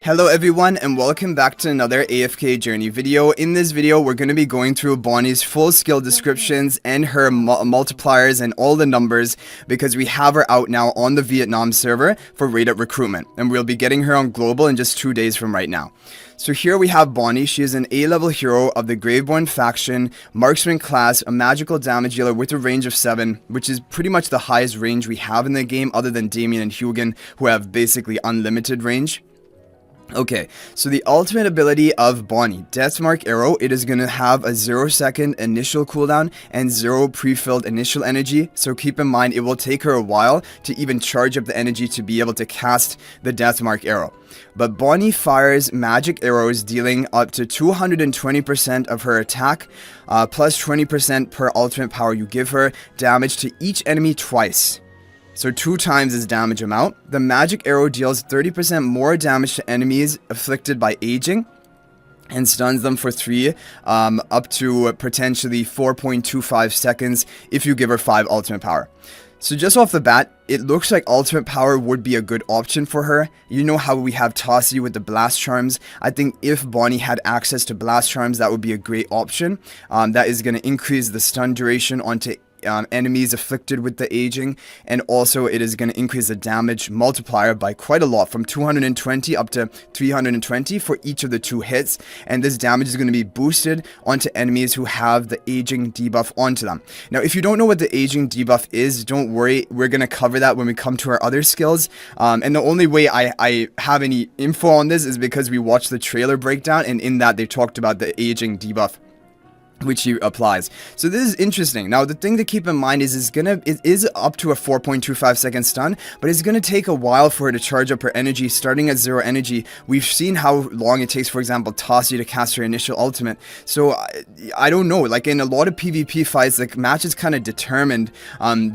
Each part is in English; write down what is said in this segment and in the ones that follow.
Hello everyone and welcome back to another AFK Journey video. In this video we're going to be going through Bonnie's full skill descriptions and her multipliers and all the numbers because we have her out now on the Vietnam server for raid-up recruitment, and we'll be getting her on global in just 2 days from right now. So here we have Bonnie. She is an A-level hero of the Graveborn faction, marksman class, a magical damage dealer with a range of 7, which is pretty much the highest range we have in the game other than Damien and Hugin, who have basically unlimited range. Okay, so the ultimate ability of Bonnie, Deathmark Arrow, it is going to have a 0-second initial cooldown and 0 pre-filled initial energy, so keep in mind it will take her a while to even charge up the energy to be able to cast the Deathmark Arrow. But Bonnie fires magic arrows dealing up to 220% of her attack, plus 20% per ultimate power you give her, damage to each enemy twice. So 2 times its damage amount. The magic arrow deals 30% more damage to enemies afflicted by aging and stuns them for 3 up to potentially 4.25 seconds if you give her 5 ultimate power. So just off the bat, it looks like ultimate power would be a good option for her. You know how we have Tossie with the blast charms. I think if Bonnie had access to blast charms, that would be a great option. That is going to increase the stun duration onto enemies afflicted with the aging, and also it is going to increase the damage multiplier by quite a lot, from 220 up to 320 for each of the 2 hits, and this damage is going to be boosted onto enemies who have the aging debuff onto them. Now if you don't know what the aging debuff is, don't worry, we're going to cover that when we come to our other skills, and the only way I have any info on this is because we watched the trailer breakdown, and in that they talked about the aging debuff which he applies. So this is interesting. Now the thing to keep in mind is it is up to a 4.25 second stun, but it's gonna take a while for her to charge up her energy. Starting at 0 energy, we've seen how long it takes, for example, Tossie to cast her initial ultimate. So I don't know, like in a lot of PvP fights, the match is kind of determined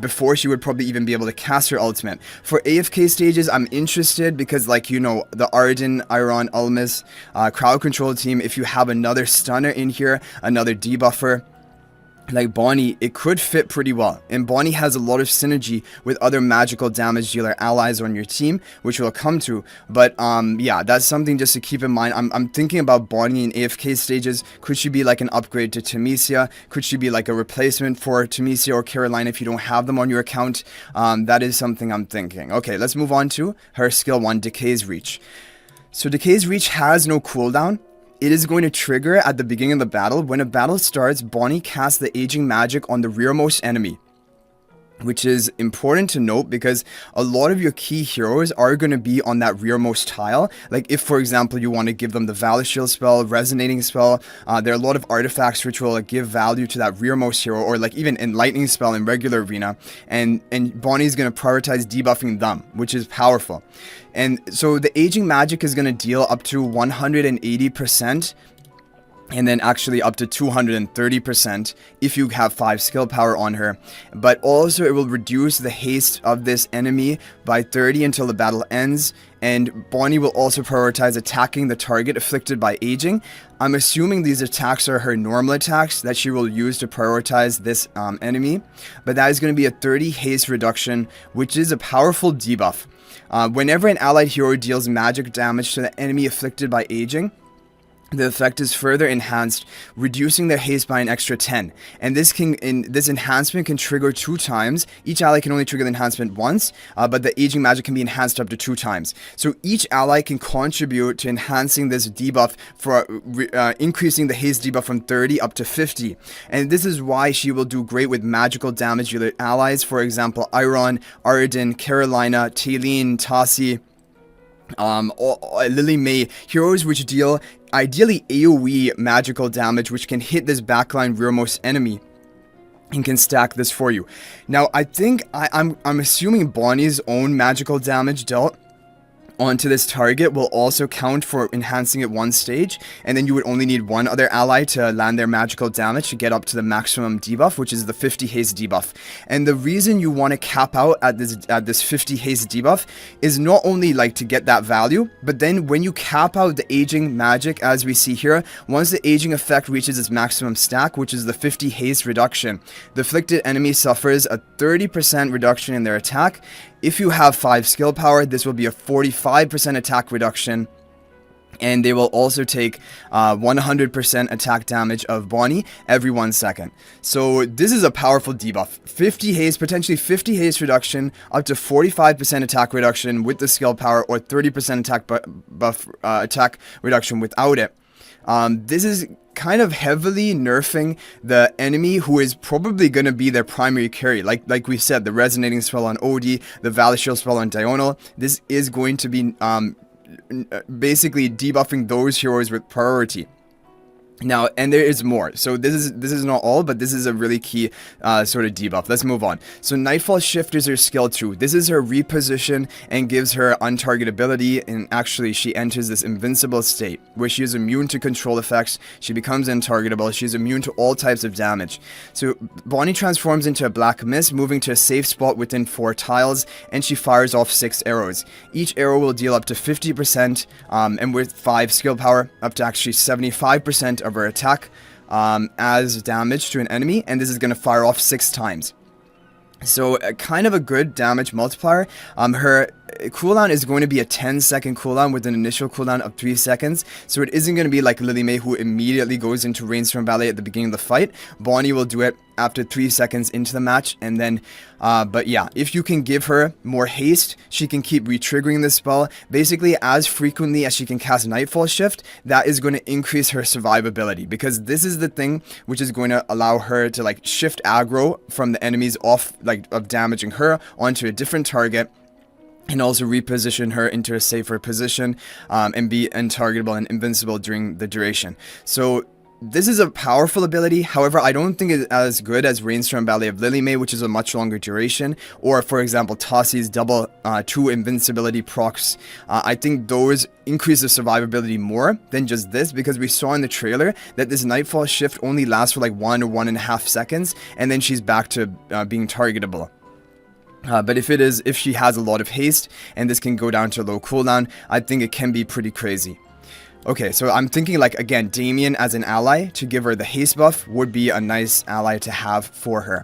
before she would probably even be able to cast her ultimate. For AFK stages, I'm interested because, like, you know, the Arden, Iron, Ulmis crowd control team, if you have another stunner in here, another debuffer like Bonnie, it could fit pretty well, and Bonnie has a lot of synergy with other magical damage dealer allies on your team, which we'll come to. But yeah, that's something just to keep in mind. I'm thinking about Bonnie in AFK stages. Could she be like an upgrade to Temesia? Could she be like a replacement for Temesia or Carolina if you don't have them on your account? That is something I'm thinking. Okay, let's move on to her skill 1, Decay's Reach. So Decay's Reach has no cooldown. It is going to trigger at the beginning of the battle. When a battle starts, Bonnie casts the aging magic on the rearmost enemy, which is important to note because a lot of your key heroes are going to be on that rearmost tile. Like if, for example, you want to give them the Valor Shield spell, Resonating spell, there are a lot of artifacts which will give value to that rearmost hero, or like even Enlightening spell in regular arena, and Bonnie's going to prioritize debuffing them, which is powerful. And so the aging magic is going to deal up to 180%, and then actually up to 230% if you have 5 skill power on her. But also it will reduce the haste of this enemy by 30 until the battle ends, and Bonnie will also prioritize attacking the target afflicted by aging. I'm assuming these attacks are her normal attacks that she will use to prioritize this enemy, but that is going to be a 30 haste reduction, which is a powerful debuff. Whenever an allied hero deals magic damage to the enemy afflicted by aging, the effect is further enhanced, reducing their haste by an extra 10. And this enhancement can trigger 2 times. Each ally can only trigger the enhancement once, but the aging magic can be enhanced up to 2 times. So each ally can contribute to enhancing this debuff for increasing the haste debuff from 30 up to 50. And this is why she will do great with magical damage dealer allies. For example, Iron, Arden, Carolina, Taylene, Tossie, Lily May, heroes which deal ideally AoE magical damage, which can hit this backline rearmost enemy and can stack this for you. Now I think I'm assuming Bonnie's own magical damage dealt onto this target will also count for enhancing it 1 stage, and then you would only need 1 other ally to land their magical damage to get up to the maximum debuff, which is the 50 haste debuff. And the reason you want to cap out at this 50 haste debuff is not only like to get that value, but then when you cap out the aging magic, as we see here, once the aging effect reaches its maximum stack, which is the 50 haste reduction, the afflicted enemy suffers a 30% reduction in their attack. If you have 5 skill power, this will be a 45% attack reduction And they will also take 100% attack damage of Bonnie every 1 second. So this is a powerful debuff. 50 haste, potentially 50 haste reduction, up to 45% attack reduction with the skill power, or 30% attack reduction without it. This is kind of heavily nerfing the enemy who is probably going to be their primary carry. Like we said, the resonating spell on OD, the Valley Shield spell on Diurnal. This is going to be basically debuffing those heroes with priority. Now, and there is more. So this is not all, but this is a really key sort of debuff. Let's move on. So Nightfall Shift is her skill 2. This is her reposition and gives her untargetability, and actually she enters this invincible state where she is immune to control effects. She becomes untargetable. She's immune to all types of damage. So Bonnie transforms into a black mist, moving to a safe spot within 4 tiles, and she fires off 6 arrows. Each arrow will deal up to 50%, and with 5 skill power, up to actually 75% of her attack as damage to an enemy, and this is going to fire off 6 times. So kind of a good damage multiplier. Her cooldown is going to be a 10-second cooldown with an initial cooldown of 3 seconds. So it isn't going to be like Lily May, who immediately goes into Rainstorm Ballet at the beginning of the fight. Bonnie will do it after 3 seconds into the match, and then but yeah, if you can give her more haste, she can keep re-triggering the spell basically as frequently as she can cast Nightfall Shift. That is going to increase her survivability, because this is the thing which is going to allow her to like shift aggro from the enemies off like of damaging her onto a different target, and also reposition her into a safer position, and be untargetable and invincible during the duration. So this is a powerful ability. However, I don't think it's as good as Rainstorm Ballet of Lily May, which is a much longer duration, or for example Tossie's double 2 invincibility procs. I think those increase the survivability more than just this, because we saw in the trailer that this Nightfall Shift only lasts for like 1 or 1.5 seconds, and then she's back to being targetable. But if she has a lot of haste and this can go down to a low cooldown, I think it can be pretty crazy. Okay, so I'm thinking like, again, Damien as an ally to give her the haste buff would be a nice ally to have for her.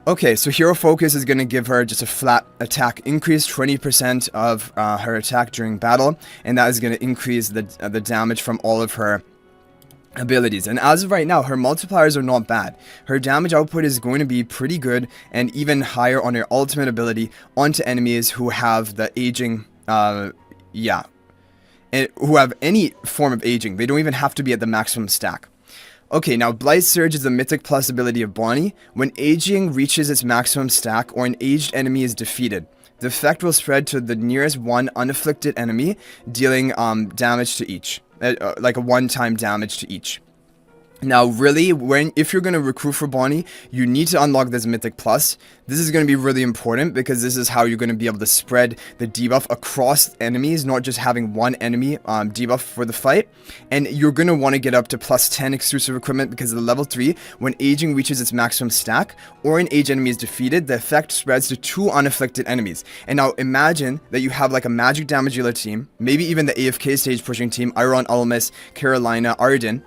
Okay, so Hero Focus is going to give her just a flat attack increase, 20% of her attack during battle, and that is going to increase the damage from all of her abilities. And as of right now, her multipliers are not bad. Her damage output is going to be pretty good, and even higher on her ultimate ability onto enemies who have the aging, and who have any form of aging. They don't even have to be at the maximum stack. Okay, now Blight Surge is the Mythic Plus ability of Bonnie. When aging reaches its maximum stack or an aged enemy is defeated, the effect will spread to the nearest one unafflicted enemy, dealing damage to each. Like a one-time damage to each. Now, really, if you're going to recruit for Bonnie, you need to unlock this Mythic Plus. This is going to be really important, because this is how you're going to be able to spread the debuff across enemies, not just having one enemy debuff for the fight. And you're going to want to get up to plus 10 exclusive equipment, because the level 3, when aging reaches its maximum stack, or an aged enemy is defeated, the effect spreads to 2 unafflicted enemies. And now imagine that you have like a magic damage dealer team, maybe even the AFK stage pushing team, Iron, Almas, Carolina, Arden.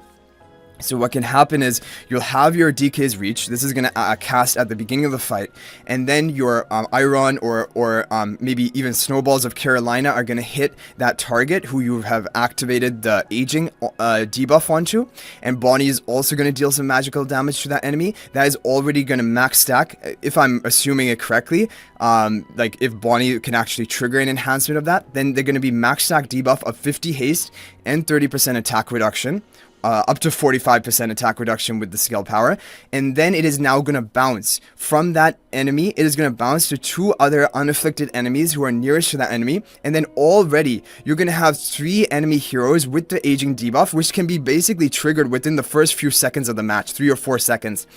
So what can happen is you'll have your Decay's Reach. This is going to cast at the beginning of the fight. And then your Iron or maybe even Snowballs of Carolina are going to hit that target who you have activated the aging debuff onto. And Bonnie is also going to deal some magical damage to that enemy. That is already going to max stack, if I'm assuming it correctly. Like if Bonnie can actually trigger an enhancement of that, then they're going to be max stack debuff of 50 haste and 30% attack reduction. Up to 45% attack reduction with the skill power, and then it is now going to bounce from that enemy. It is going to bounce to 2 other unafflicted enemies who are nearest to that enemy, and then already you're going to have 3 enemy heroes with the aging debuff, which can be basically triggered within the first few seconds of the match, 3 or 4 seconds.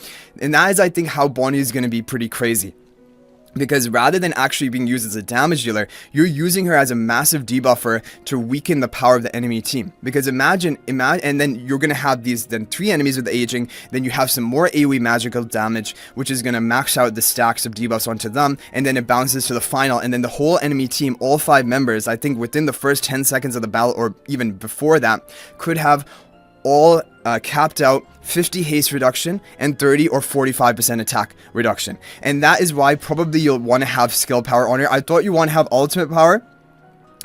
And that is, I think, how Bonnie is going to be pretty crazy. Because rather than actually being used as a damage dealer, you're using her as a massive debuffer to weaken the power of the enemy team. Because imagine, and then you're going to have these 3 enemies with the aging, then you have some more AoE magical damage, which is going to max out the stacks of debuffs onto them, and then it bounces to the final, and then the whole enemy team, all 5 members, I think within the first 10 seconds of the battle, or even before that, could have all capped out 50 haste reduction and 30 or 45% attack reduction. And that is why probably you'll want to have skill power on her. I thought you want to have ultimate power,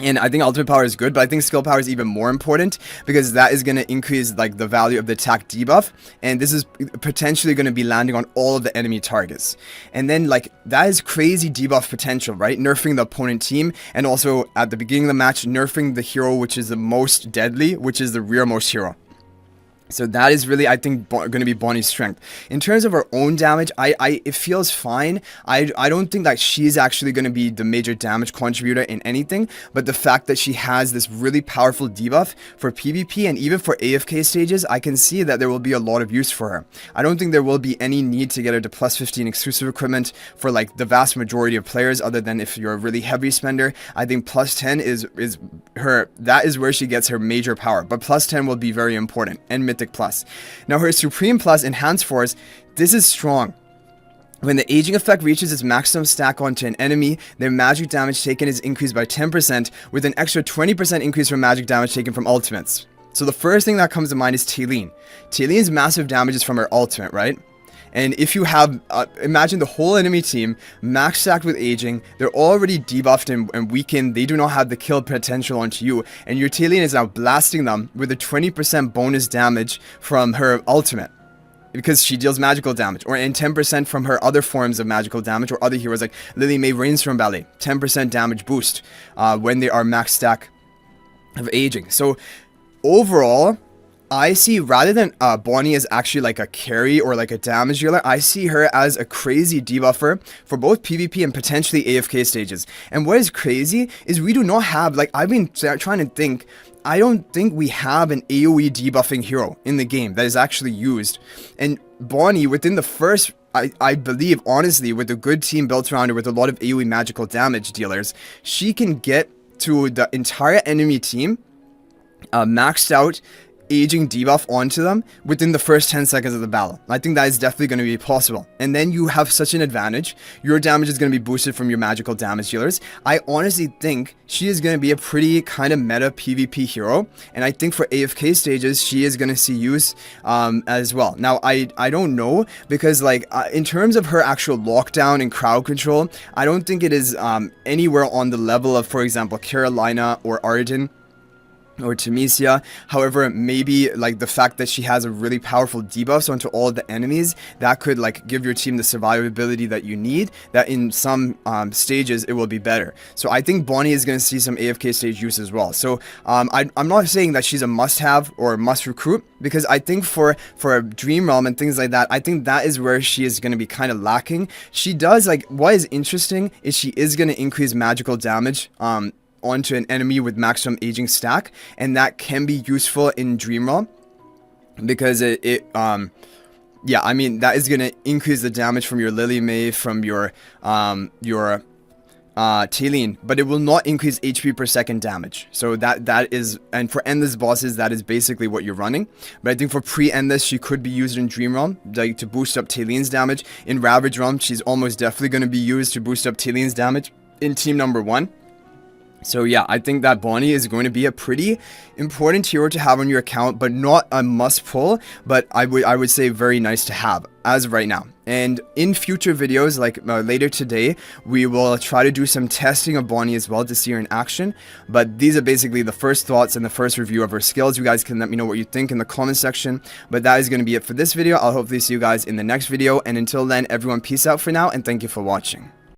And I think ultimate power is good, but I think skill power is even more important because that is going to increase like the value of the attack debuff, and this is potentially going to be landing on all of the enemy targets. And then like that is crazy debuff potential, right? Nerfing the opponent team, and also at the beginning of the match nerfing the hero which is the most deadly, which is the rearmost hero. So that is really, I think, going to be Bonnie's strength. In terms of her own damage, it feels fine. I don't think that she's actually going to be the major damage contributor in anything, but the fact that she has this really powerful debuff for PvP and even for AFK stages, I can see that there will be a lot of use for her. I don't think there will be any need to get her to plus 15 exclusive equipment for like the vast majority of players, other than if you're a really heavy spender. I think plus 10 is that is where she gets her major power, but plus 10 will be very important, and Mythic plus. Now her Supreme plus Enhanced Force, this is strong. When the aging effect reaches its maximum stack onto an enemy, their magic damage taken is increased by 10%, with an extra 20% increase from magic damage taken from ultimates. So the first thing that comes to mind is Taylene. Tayleen's massive damage is from her ultimate, right? And if you have, imagine the whole enemy team max stacked with aging, they're already debuffed and weakened, they do not have the kill potential onto you, and your Taylene is now blasting them with a 20% bonus damage from her ultimate, because she deals magical damage, or and 10% from her other forms of magical damage, or other heroes like Lily May Rainstorm Ballet, 10% damage boost when they are max stack of aging. So overall, I see, rather than Bonnie as actually like a carry or like a damage dealer, I see her as a crazy debuffer for both PvP and potentially AFK stages. And what is crazy is we do not have, like, I've been trying to think, I don't think we have an AoE debuffing hero in the game that is actually used. And Bonnie, within the first, I believe, honestly, with a good team built around her with a lot of AoE magical damage dealers, she can get to the entire enemy team maxed out aging debuff onto them within the first 10 seconds of the battle. I think that is definitely going to be possible. And then you have such an advantage. Your damage is going to be boosted from your magical damage dealers. I honestly think she is going to be a pretty kind of meta PvP hero. And I think for AFK stages, she is going to see use as well. Now, I don't know, because like in terms of her actual lockdown and crowd control, I don't think it is anywhere on the level of, for example, Carolina or Arden or Temesia. However, maybe like the fact that she has a really powerful debuff onto all of the enemies, that could like give your team the survivability that you need, that in some stages it will be better. So I think Bonnie is going to see some AFK stage use as well. So I'm not saying that she's a must-have or must recruit, because I think for a Dream Realm and things like that, I think that is where she is going to be kind of lacking. She does, like, what is interesting is she is going to increase magical damage onto an enemy with maximum aging stack, and that can be useful in Dream Realm, because yeah, I mean, that is going to increase the damage from your Lily May, from your Taylene, but it will not increase HP per second damage. So that is, and for endless bosses, that is basically what you're running. But I think for pre-endless, she could be used in Dream Realm, like to boost up Taylene's damage. In Ravage Realm, she's almost definitely going to be used to boost up Taylene's damage in team number 1. So yeah, I think that Bonnie is going to be a pretty important hero to have on your account, but not a must pull, but I would say very nice to have as of right now. And in future videos, like later today, we will try to do some testing of Bonnie as well to see her in action. But these are basically the first thoughts and the first review of her skills. You guys can let me know what you think in the comment section. But that is going to be it for this video. I'll hopefully see you guys in the next video. And until then, everyone, peace out for now, and thank you for watching.